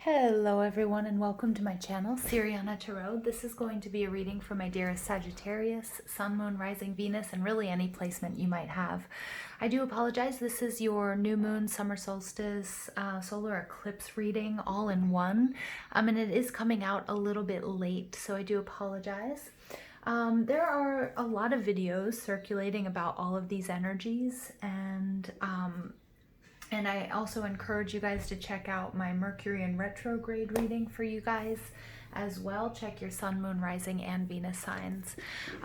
Hello everyone and welcome to my channel, Siriana Tarot. This is going to be a reading for my dearest Sagittarius, Sun, Moon, Rising, Venus, and really any placement you might have. I do apologize, this is your new moon, summer solstice, solar eclipse reading all in one. And it is coming out a little bit late, so I do apologize. There are a lot of videos circulating about all of these energies, and I also encourage you guys to check out my Mercury and retrograde reading for you guys as well. Check your Sun, Moon, Rising, and Venus signs.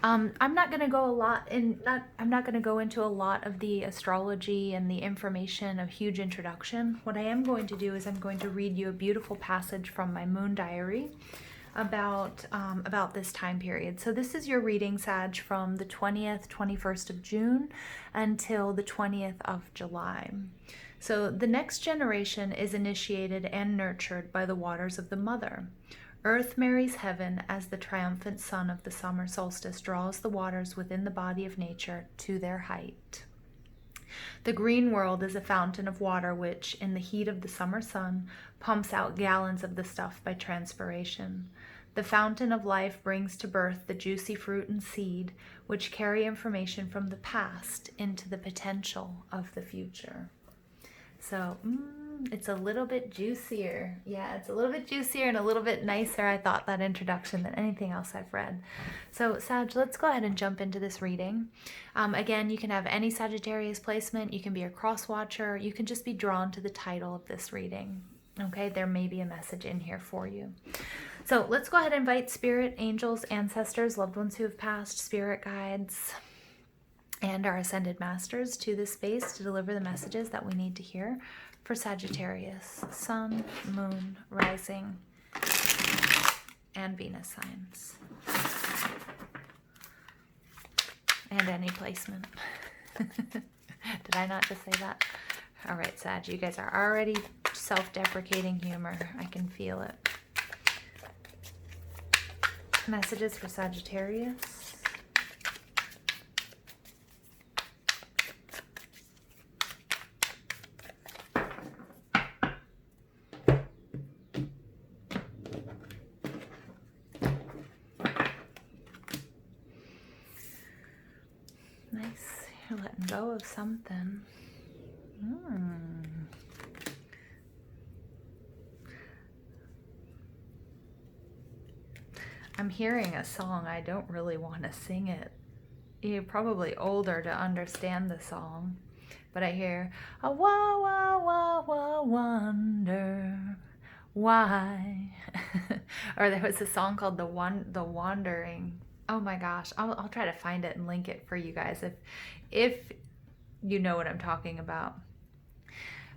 I'm not going to go I'm not going to go into a lot of the astrology and the information, a huge introduction. What I am going to do is I'm going to read you a beautiful passage from my moon diary about this time period. So this is your reading, Sag, from the 20th, 21st of June until the 20th of July. So the next generation is initiated and nurtured by the waters of the mother. Earth marries heaven as the triumphant sun of the summer solstice draws the waters within the body of nature to their height. The green world is a fountain of water which, in the heat of the summer sun, pumps out gallons of the stuff by transpiration. The fountain of life brings to birth the juicy fruit and seed, which carry information from the past into the potential of the future. So, it's a little bit juicier. Yeah, it's a little bit juicier and a little bit nicer, I thought, that introduction than anything else I've read. So, Sag, let's go ahead and jump into this reading. Again, you can have any Sagittarius placement. You can be a cross watcher. You can just be drawn to the title of this reading. Okay, there may be a message in here for you. So, let's go ahead and invite spirit, angels, ancestors, loved ones who have passed, spirit guides, and our ascended masters to this space to deliver the messages that we need to hear for Sagittarius, Sun, Moon, Rising, and Venus signs. And any placement. Did I not just say that? All right, Sag, you guys are already self-deprecating humor. I can feel it. Messages for Sagittarius. Nice. You're letting go of something. I'm hearing a song. I don't really want to sing it. You're probably older to understand the song, but I hear a wah wah wah wah wonder why. Or there was a song called the Wandering. Oh my gosh, I'll try to find it and link it for you guys if you know what I'm talking about.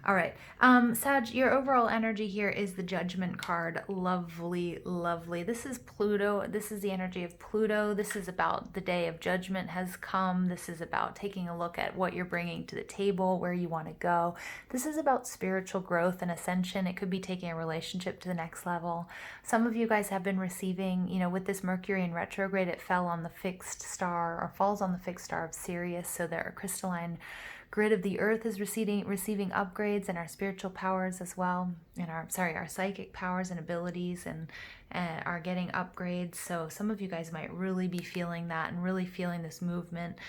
All right, Sag, your overall energy here is the Judgment card. Lovely, lovely. This is Pluto. This is the energy of Pluto. This is about the day of judgment has come. This is about taking a look at what you're bringing to the table, where you want to go. This is about spiritual growth and ascension. It could be taking a relationship to the next level. Some of you guys have been receiving, with this Mercury in retrograde, it fell on the fixed star, or falls on the fixed star of Sirius. So there are crystalline grid of the earth is receiving upgrades, and our spiritual powers as well, and our psychic powers and abilities and are getting upgrades. So some of you guys might really be feeling that and really feeling this movement.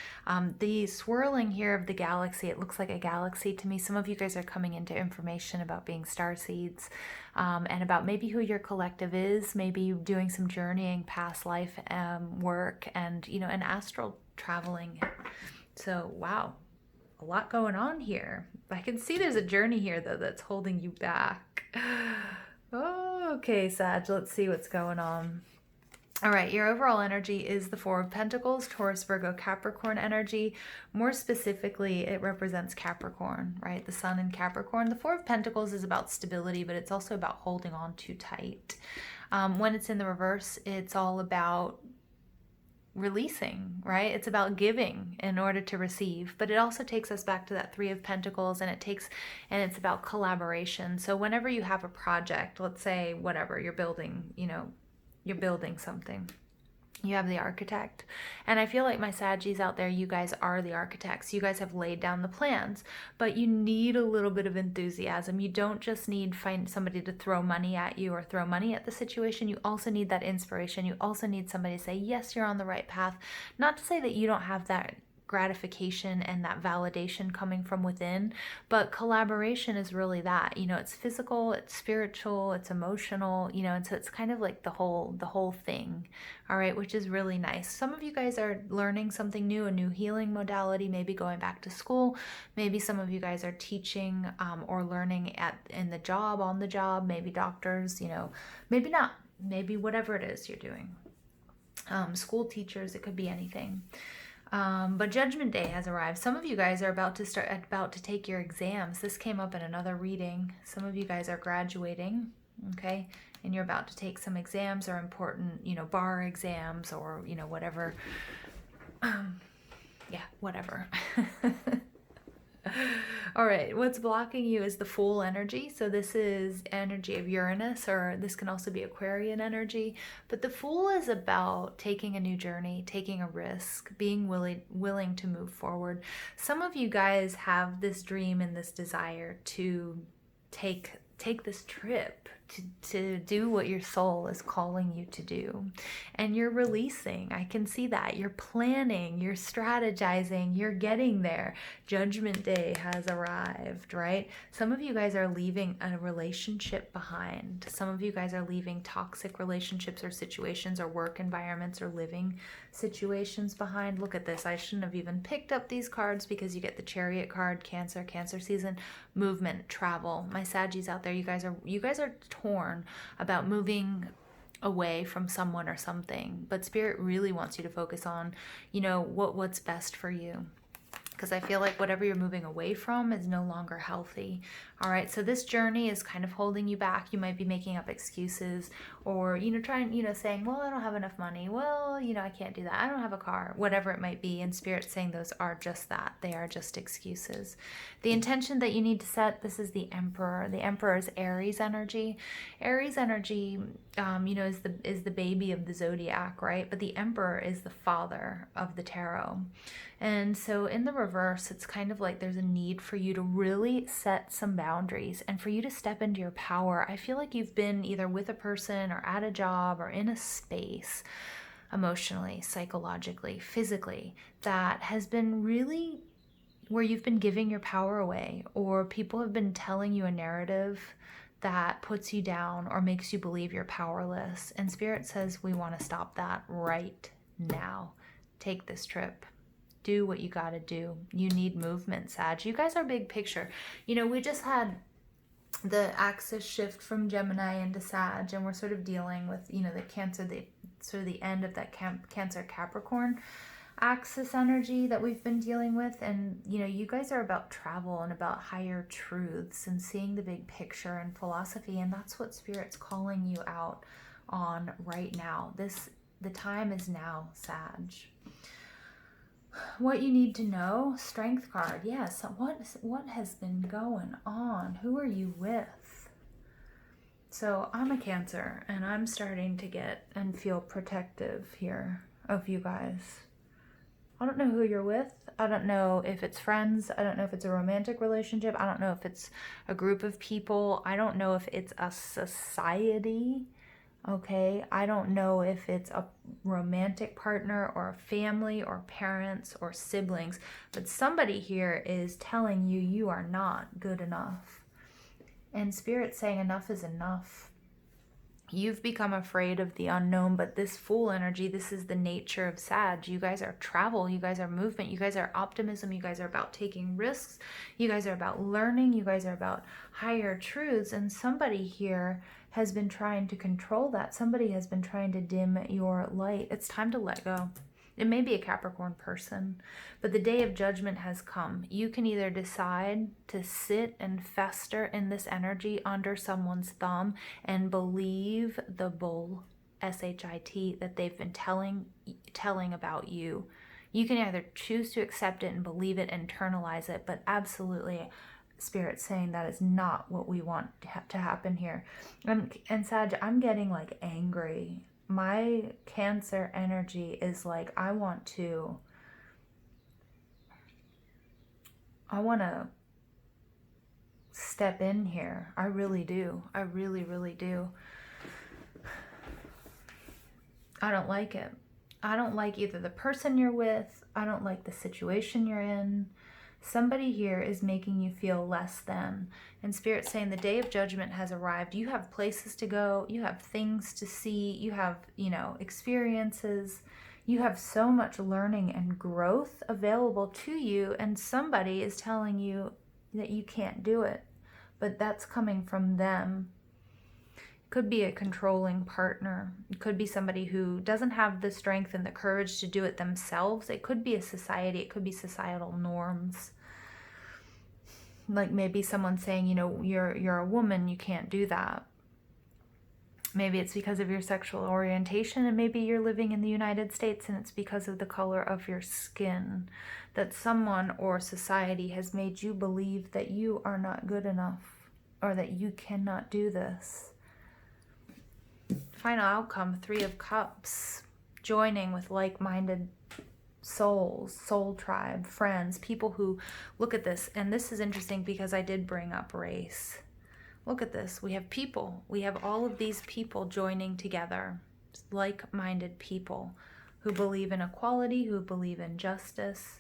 The swirling here of the galaxy, it looks like a galaxy to me. Some of you guys are coming into information about being star seeds, and about maybe who your collective is, maybe doing some journeying, past life work, and an astral traveling. So wow, a lot going on here. I can see there's a journey here, though, that's holding you back. Oh, okay, Sag, let's see what's going on. All right, your overall energy is the Four of Pentacles, Taurus, Virgo, Capricorn energy. More specifically, it represents Capricorn, right? The sun in Capricorn. The Four of Pentacles is about stability, but it's also about holding on too tight. When it's in the reverse, it's all about releasing, right? It's about giving in order to receive, but it also takes us back to that Three of Pentacles, and it's about collaboration. So whenever you have a project, let's say whatever you're building, you're building something, You have the architect. And I feel like my Saggies out there, you guys are the architects. You guys have laid down the plans, but you need a little bit of enthusiasm. You don't just need find somebody to throw money at you or throw money at the situation. You also need that inspiration. You also need somebody to say, yes, you're on the right path. Not to say that you don't have that gratification and that validation coming from within, but collaboration is really that, you know, it's physical, it's spiritual, it's emotional, you know, and so it's kind of like the whole thing. All right, which is really nice. Some of you guys are learning something new, a new healing modality, maybe going back to school. Maybe some of you guys are teaching or learning on the job, maybe doctors, you know, maybe not, maybe whatever it is you're doing. School teachers, it could be anything. But Judgment Day has arrived. Some of you guys are about to take your exams. This came up in another reading. Some of you guys are graduating, okay? And you're about to take some exams or important, you know, bar exams or, you know, whatever. Yeah, whatever. All right, what's blocking you is the Fool energy. So this is energy of Uranus, or this can also be Aquarian energy. But the Fool is about taking a new journey, taking a risk, being willing to move forward. Some of you guys have this dream and this desire to take this trip, to do what your soul is calling you to do. And you're releasing. I can see that. You're planning, you're strategizing, you're getting there. Judgment Day has arrived, right? Some of you guys are leaving a relationship behind. Some of you guys are leaving toxic relationships or situations or work environments or living situations behind. Look at this. I shouldn't have even picked up these cards because you get the Chariot card, Cancer season, movement, travel. My Saggies out there, you guys are torn about moving away from someone or something, but Spirit really wants you to focus on, you know, what's best for you. Because I feel like whatever you're moving away from is no longer healthy. All right, so this journey is kind of holding you back. You might be making up excuses or, you know, saying, well, I don't have enough money. Well, you know, I can't do that. I don't have a car, whatever it might be. And Spirit's saying those are just that. They are just excuses. The intention that you need to set, this is the Emperor. The Emperor is Aries energy. Aries energy, you know, is the baby of the zodiac, right? But the Emperor is the father of the tarot. And so in the reverse, it's kind of like there's a need for you to really set some boundaries and for you to step into your power. I feel like you've been either with a person or at a job or in a space, emotionally, psychologically, physically, that has been really where you've been giving your power away, or people have been telling you a narrative that puts you down or makes you believe you're powerless. And Spirit says we want to stop that right now. Take this trip. Do what you got to do. You need movement, Sag. You guys are big picture. You know, we just had the axis shift from Gemini into Sag, and we're sort of dealing with, you know, the Cancer, sort of the end of that Cancer Capricorn axis energy that we've been dealing with. And, you know, you guys are about travel and about higher truths and seeing the big picture and philosophy. And that's what Spirit's calling you out on right now. The time is now, Sag. What you need to know, Strength card. Yes, what has been going on? Who are you with? So I'm a Cancer, and I'm starting to get and feel protective here of you guys. I don't know who you're with. I don't know if it's friends. I don't know if it's a romantic relationship. I don't know if it's a group of people. I don't know if it's a society. Okay, I don't know if it's a romantic partner or a family or parents or siblings, but somebody here is telling you you are not good enough. And Spirit's saying enough is enough. You've become afraid of the unknown, but this Fool energy, this is the nature of Sag. You guys are travel, you guys are movement, you guys are optimism, you guys are about taking risks, you guys are about learning, you guys are about higher truths, and somebody here has been trying to control that. Somebody has been trying to dim your light. It's time to let go. It may be a Capricorn person, but the day of judgment has come. You can either decide to sit and fester in this energy under someone's thumb and believe the bull, S-H-I-T, that they've been telling about you. You can either choose to accept it and believe it, internalize it, but absolutely Spirit saying that is not what we want to happen here. And Sag, I'm getting like angry my Cancer energy is like, I want to step in here. I really do. I really, really do. I don't like it. I don't like either the person you're with. I don't like the situation you're in. Somebody here is making you feel less than. And Spirit's saying the day of judgment has arrived. You have places to go. You have things to see. You have, experiences. You have so much learning and growth available to you. And somebody is telling you that you can't do it. But that's coming from them. Could be a controlling partner. It could be somebody who doesn't have the strength and the courage to do it themselves. It could be a society. It could be societal norms. Like maybe someone saying, you're a woman, you can't do that. Maybe it's because of your sexual orientation, and maybe you're living in the United States and it's because of the color of your skin, that someone or society has made you believe that you are not good enough or that you cannot do this. Final outcome, 3 of Cups, joining with like-minded souls, soul tribe, friends, people who look at this. And this is interesting because I did bring up race. Look at this. We have people. We have all of these people joining together, like-minded people who believe in equality, who believe in justice.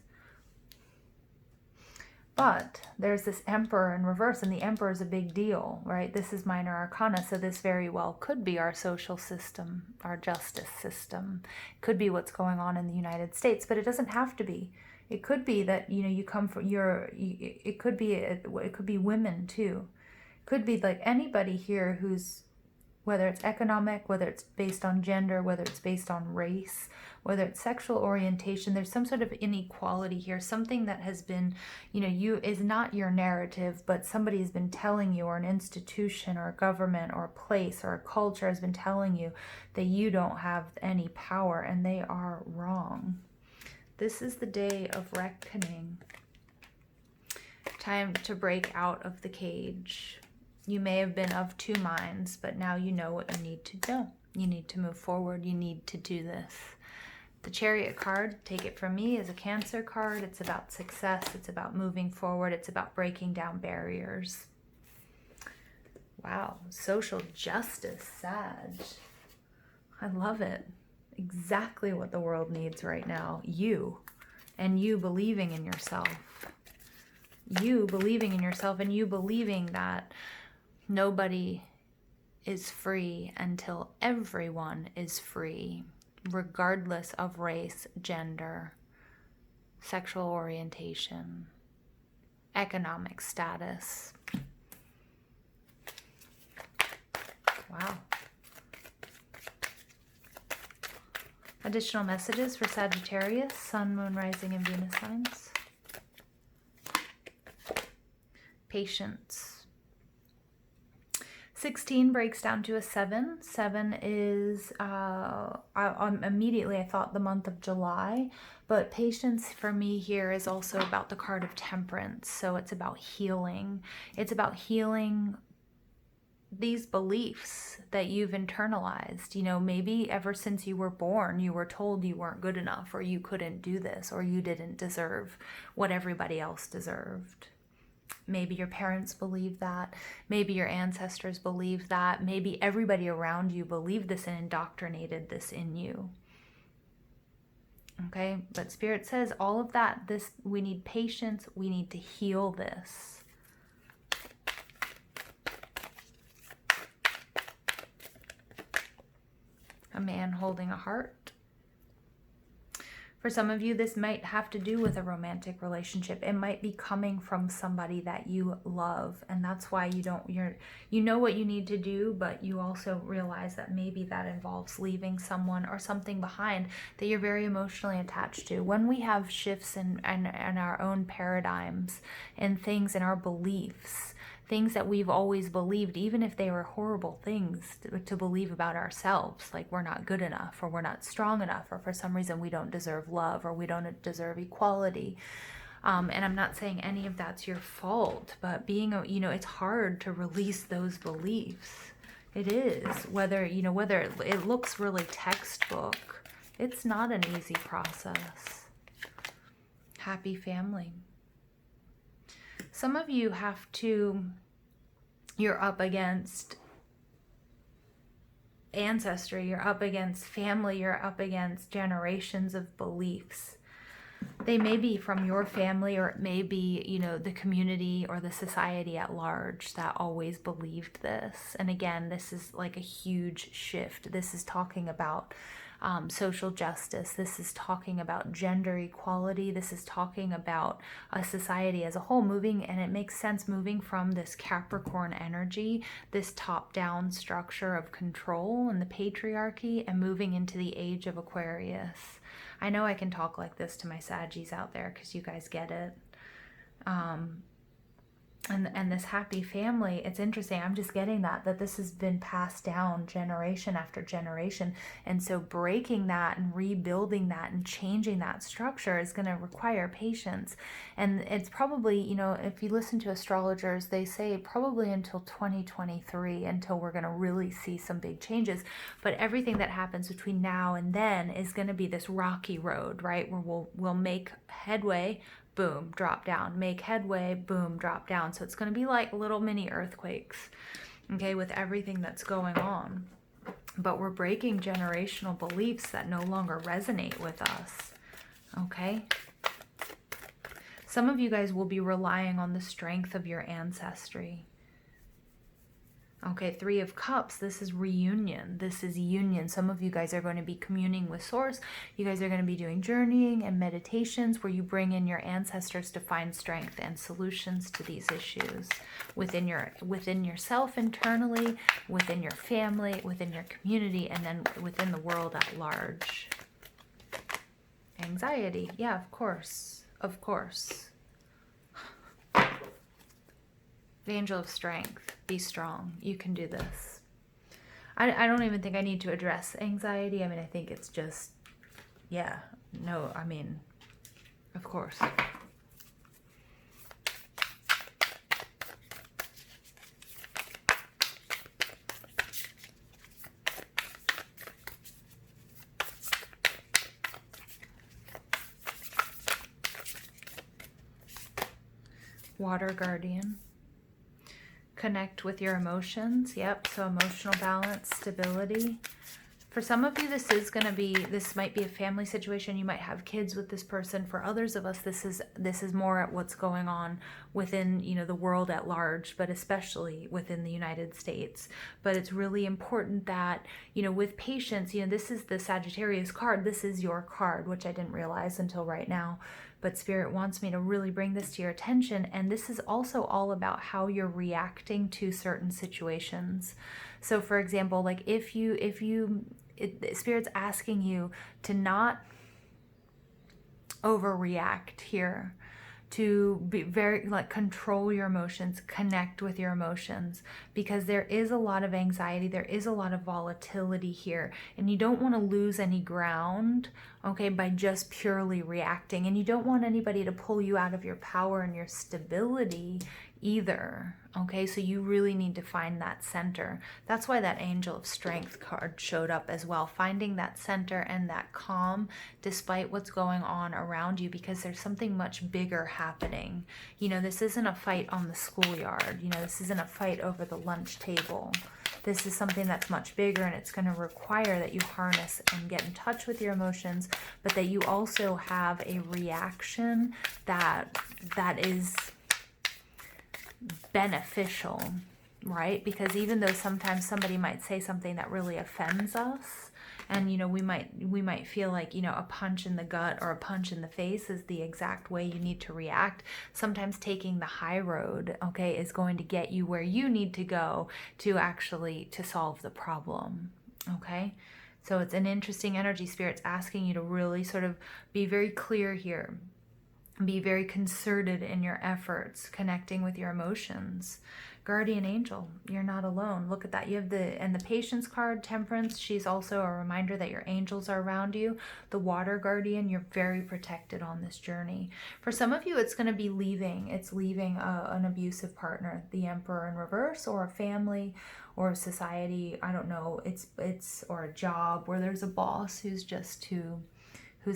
But there's this Emperor in reverse, and the Emperor is a big deal, right? This is minor arcana, so this very well could be our social system, our justice system. It could be what's going on in the United States, but it doesn't have to be. It could be that, you come from it could be women too. It could be like anybody here who's, whether it's economic, whether it's based on gender, whether it's based on race, whether it's sexual orientation, there's some sort of inequality here, something that has been, is not your narrative, but somebody has been telling you, or an institution or a government or a place or a culture has been telling you that you don't have any power, and they are wrong. This is the day of reckoning. Time to break out of the cage. You may have been of 2 minds, but now you know what you need to know. You need to move forward. You need to do this. The Chariot card, take it from me, is a Cancer card. It's about success. It's about moving forward. It's about breaking down barriers. Wow. Social justice, Sag. I love it. Exactly what the world needs right now. You. And you believing in yourself. You believing in yourself, and you believing that nobody is free until everyone is free, regardless of race, gender, sexual orientation, economic status. Wow. Additional messages for Sagittarius, Sun, Moon, Rising, and Venus signs. Patience. 16 breaks down to a 7. 7 is, immediately I thought the month of July, but patience for me here is also about the card of Temperance. So it's about healing. It's about healing these beliefs that you've internalized. Maybe ever since you were born, you were told you weren't good enough, or you couldn't do this, or you didn't deserve what everybody else deserved. Maybe your parents believe that. Maybe your ancestors believe that. Maybe everybody around you believed this and indoctrinated this in you. Okay, but Spirit says all of that, we need patience. We need to heal this. A man holding a heart. For some of you, this might have to do with a romantic relationship. It might be coming from somebody that you love, and that's why you know what you need to do, but you also realize that maybe that involves leaving someone or something behind that you're very emotionally attached to. When we have shifts in our own paradigms and things in our beliefs, things that we've always believed, even if they were horrible things to believe about ourselves, like we're not good enough, or we're not strong enough, or for some reason we don't deserve love, or we don't deserve equality. And I'm not saying any of that's your fault, but it's hard to release those beliefs. It is. Whether it looks really textbook, it's not an easy process. Happy family. Some of you you're up against ancestry, you're up against family, you're up against generations of beliefs. They may be from your family, or it may be, the community or the society at large that always believed this. And again, this is like a huge shift. This is talking about social justice. This is talking about gender equality. This is talking about a society as a whole moving, and it makes sense, moving from this Capricorn energy, this top-down structure of control and the patriarchy, and moving into the age of Aquarius. I know I can talk like this to my Saggies out there because you guys get it. And this happy family, it's interesting. I'm just getting that this has been passed down generation after generation. And so breaking that and rebuilding that and changing that structure is going to require patience. And it's probably, if you listen to astrologers, they say probably until 2023 until we're going to really see some big changes. But everything that happens between now and then is going to be this rocky road, right? Where we'll make headway, boom, drop down, make headway, boom, drop down. So it's going to be like little mini earthquakes, okay, with everything that's going on. But we're breaking generational beliefs that no longer resonate with us, okay? Some of you guys will be relying on the strength of your ancestry. Okay, Three of Cups, this is reunion. This is union. Some of you guys are going to be communing with Source. You guys are going to be doing journeying and meditations where you bring in your ancestors to find strength and solutions to these issues within yourself internally, within your family, within your community, and then within the world at large. Anxiety. Yeah, of course. Of course. The Angel of Strength. Be strong. You can do this. I don't even think I need to address anxiety. I mean, I think it's just, yeah. No, I mean, of course. Water Guardian. Connect with your emotions. Yep, so emotional balance, stability. For some of you, this might be a family situation. You might have kids with this person. For others of us, this is more at what's going on within, the world at large, but especially within the United States. But it's really important that, with patience, this is the Sagittarius card. This is your card, which I didn't realize until right now. But Spirit wants me to really bring this to your attention. And this is also all about how you're reacting to certain situations. So for example, like if Spirit's asking you to not overreact here, to be very, control your emotions, connect with your emotions, because there is a lot of anxiety, there is a lot of volatility here, and you don't want to lose any ground, okay, by just purely reacting. And you don't want anybody to pull you out of your power and your stability either, okay? So you really need to find that center. That's why that Angel of Strength card showed up as well, finding that center and that calm despite what's going on around you, because there's something much bigger happening. This isn't a fight on the schoolyard. This isn't a fight over the lunch table. This is something that's much bigger, and it's going to require that you harness and get in touch with your emotions, but that you also have a reaction that is beneficial, right? Because even though sometimes somebody might say something that really offends us, and we might feel like a punch in the gut or a punch in the face is the exact way you need to react, sometimes taking the high road, okay, is going to get you where you need to go to solve the problem, okay? So it's an interesting energy. Spirit's asking you to really sort of be very clear here. Be very concerted in your efforts, connecting with your emotions. Guardian Angel, you're not alone. Look at that. You have the Patience card, Temperance. She's also a reminder that your angels are around you. The Water Guardian, you're very protected on this journey. For some of you, it's going to be leaving. It's leaving an abusive partner, the Emperor in reverse, or a family, or society, I don't know, it's or a job where there's a boss who's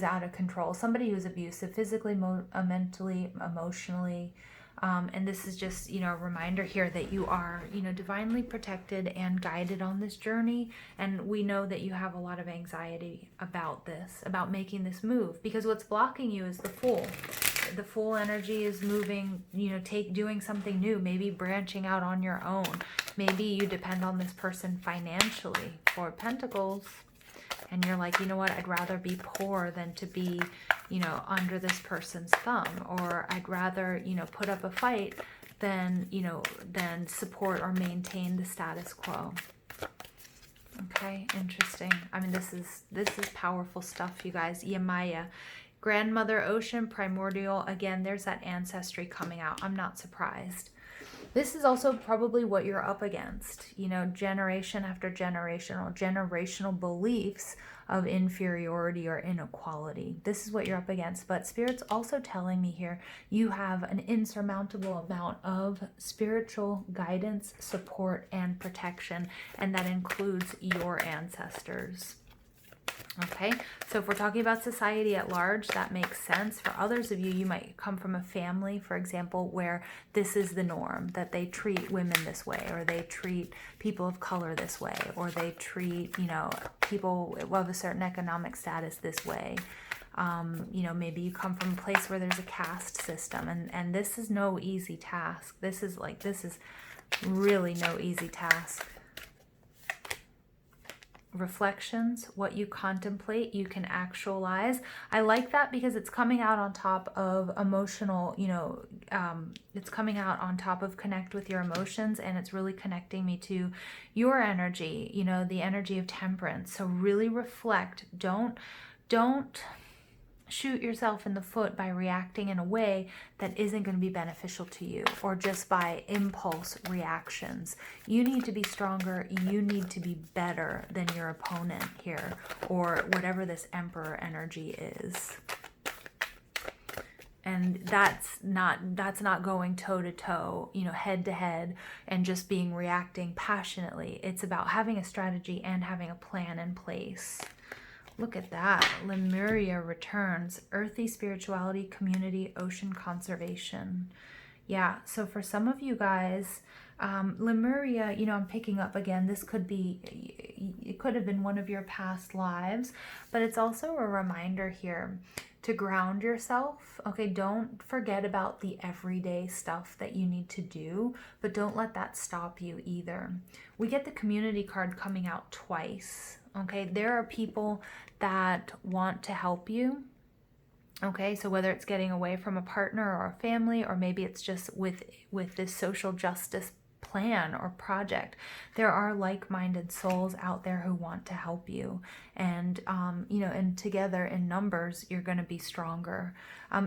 out of control, somebody who's abusive physically, mentally, emotionally. And this is just, a reminder here that you are, divinely protected and guided on this journey. And we know that you have a lot of anxiety about this, about making this move, because what's blocking you is the Fool. The Fool energy is moving, doing something new, maybe branching out on your own. Maybe you depend on this person financially. Four of Pentacles. And you're like, you know what, I'd rather be poor than to be, under this person's thumb. Or I'd rather, put up a fight than support or maintain the status quo. Okay, interesting. I mean, this is powerful stuff, you guys. Yamaya, grandmother, ocean, primordial. Again, there's that ancestry coming out. I'm not surprised. This is also probably what you're up against, generation after generational beliefs of inferiority or inequality. This is what you're up against. But Spirit's also telling me here, you have an insurmountable amount of spiritual guidance, support, and protection, and that includes your ancestors. Okay, so if we're talking about society at large, that makes sense. For others of you, you might come from a family, for example, where this is the norm, that they treat women this way, or they treat people of color this way, or they treat, people of a certain economic status this way. Maybe you come from a place where there's a caste system, and this is no easy task. This is really no easy task. Reflections, what you contemplate, you can actualize. I like that because it's coming out on top of emotional, it's coming out on top of connect with your emotions, and it's really connecting me to your energy, the energy of temperance. So really reflect. Don't shoot yourself in the foot by reacting in a way that isn't going to be beneficial to you, or just by impulse reactions. You need to be stronger. You need to be better than your opponent here, or whatever this Emperor energy is. And that's not going toe to toe, head to head, and just reacting passionately. It's about having a strategy and having a plan in place. Look at that. Lemuria returns. Earthy spirituality, community, ocean conservation. Yeah, so for some of you guys, Lemuria, I'm picking up again. It could have been one of your past lives, but it's also a reminder here to ground yourself. Okay, don't forget about the everyday stuff that you need to do, but don't let that stop you either. We get the community card coming out twice. Okay, there are people that want to help you. Okay, so whether it's getting away from a partner or a family, or maybe it's just with this social justice plan or project, there are like-minded souls out there who want to help you. And, and together in numbers, you're going to be stronger.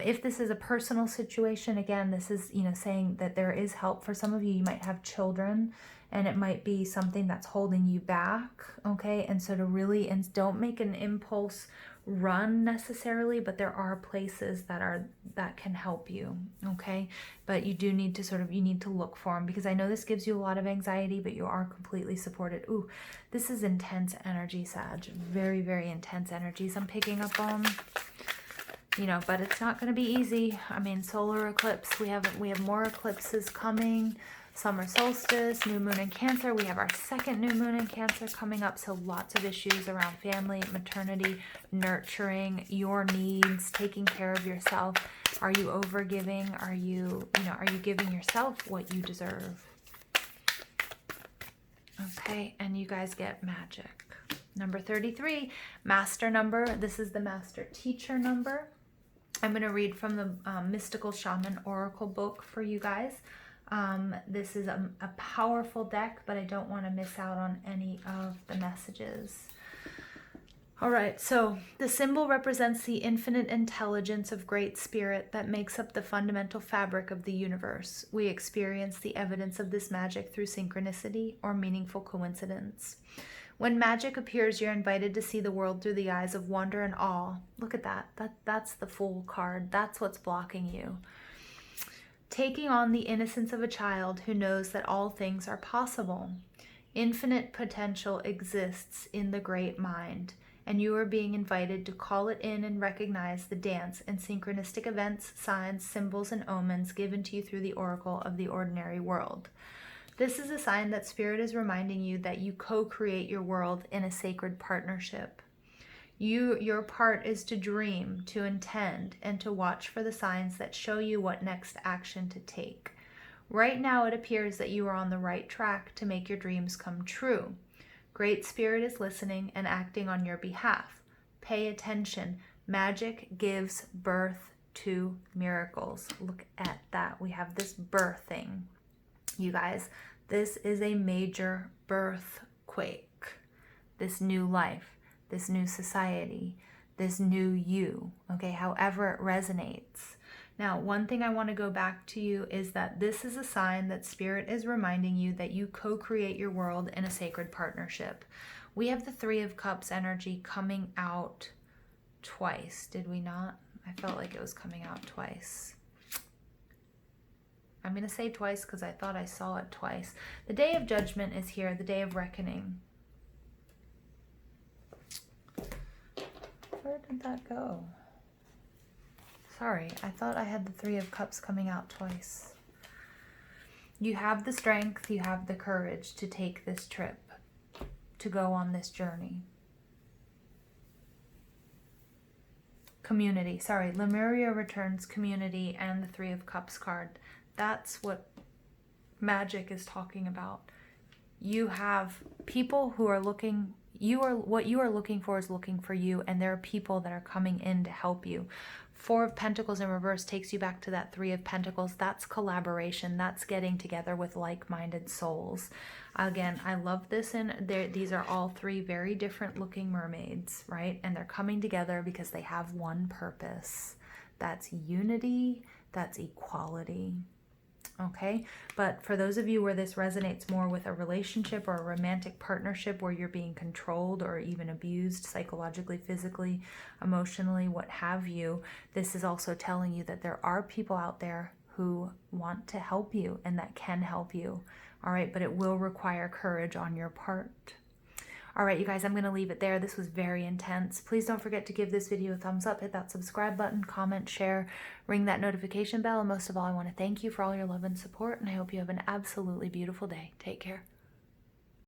If this is a personal situation, again, this is, saying that there is help. For some of you, you might have children, and it might be something that's holding you back, okay? And so and don't make an impulse run necessarily, but there are places that can help you, okay? But you do need to you need to look for them, because I know this gives you a lot of anxiety, but you are completely supported. Ooh, this is intense energy, Sag. Very, very intense energies I'm picking up on. But it's not going to be easy. I mean, solar eclipse, we have more eclipses coming. Summer solstice, new moon in Cancer. We have our second new moon in Cancer coming up. So lots of issues around family, maternity, nurturing, your needs, taking care of yourself. Are you overgiving? Are you giving yourself what you deserve? Okay, and you guys get magic. Number 33, master number. This is the master teacher number. I'm going to read from the Mystical Shaman Oracle book for you guys. This is a powerful deck, but I don't want to miss out on any of the messages. All right, so the symbol represents the infinite intelligence of Great Spirit that makes up the fundamental fabric of the universe. We experience the evidence of this magic through synchronicity or meaningful coincidence. When magic appears, you're invited to see the world through the eyes of wonder and awe. Look at that. That's the Fool card. That's what's blocking you. Taking on the innocence of a child who knows that all things are possible. Infinite potential exists in the great mind, and you are being invited to call it in and recognize the dance and synchronistic events, signs, symbols, and omens given to you through the oracle of the ordinary world. This is a sign that Spirit is reminding you that you co-create your world in a sacred partnership. Your part is to dream, to intend, and to watch for the signs that show you what next action to take. Right now, it appears that you are on the right track to make your dreams come true. Great Spirit is listening and acting on your behalf. Pay attention. Magic gives birth to miracles. Look at that. We have this birthing. You guys, this is a major birthquake. This new life, this new society, this new you, okay, however it resonates. Now, one thing I want to go back to you is that this is a sign that Spirit is reminding you that you co-create your world in a sacred partnership. We have the Three of Cups energy coming out twice, did we not? I felt like it was coming out twice. I'm going to say twice because I thought I saw it twice. The Day of Judgment is here, the Day of Reckoning. Where did that go? Sorry, I thought I had the Three of Cups coming out twice. You have the strength, you have the courage to take this trip, to go on this journey. Community, sorry, Lemuria returns community and the Three of Cups card. That's what magic is talking about. You have people who are looking, what you are looking for is looking for you, and there are people that are coming in to help you. Four of Pentacles in reverse takes you back to that Three of Pentacles. That's collaboration. That's getting together with like-minded souls. Again, I love this. These are all three very different looking mermaids, right? And they're coming together because they have one purpose. That's unity. That's equality. Okay, but for those of you where this resonates more with a relationship or a romantic partnership where you're being controlled or even abused psychologically, physically, emotionally, what have you, this is also telling you that there are people out there who want to help you and that can help you. All right, but it will require courage on your part. All right, you guys, I'm going to leave it there. This was very intense. Please don't forget to give this video a thumbs up, hit that subscribe button, comment, share, ring that notification bell. And most of all, I want to thank you for all your love and support. And I hope you have an absolutely beautiful day. Take care.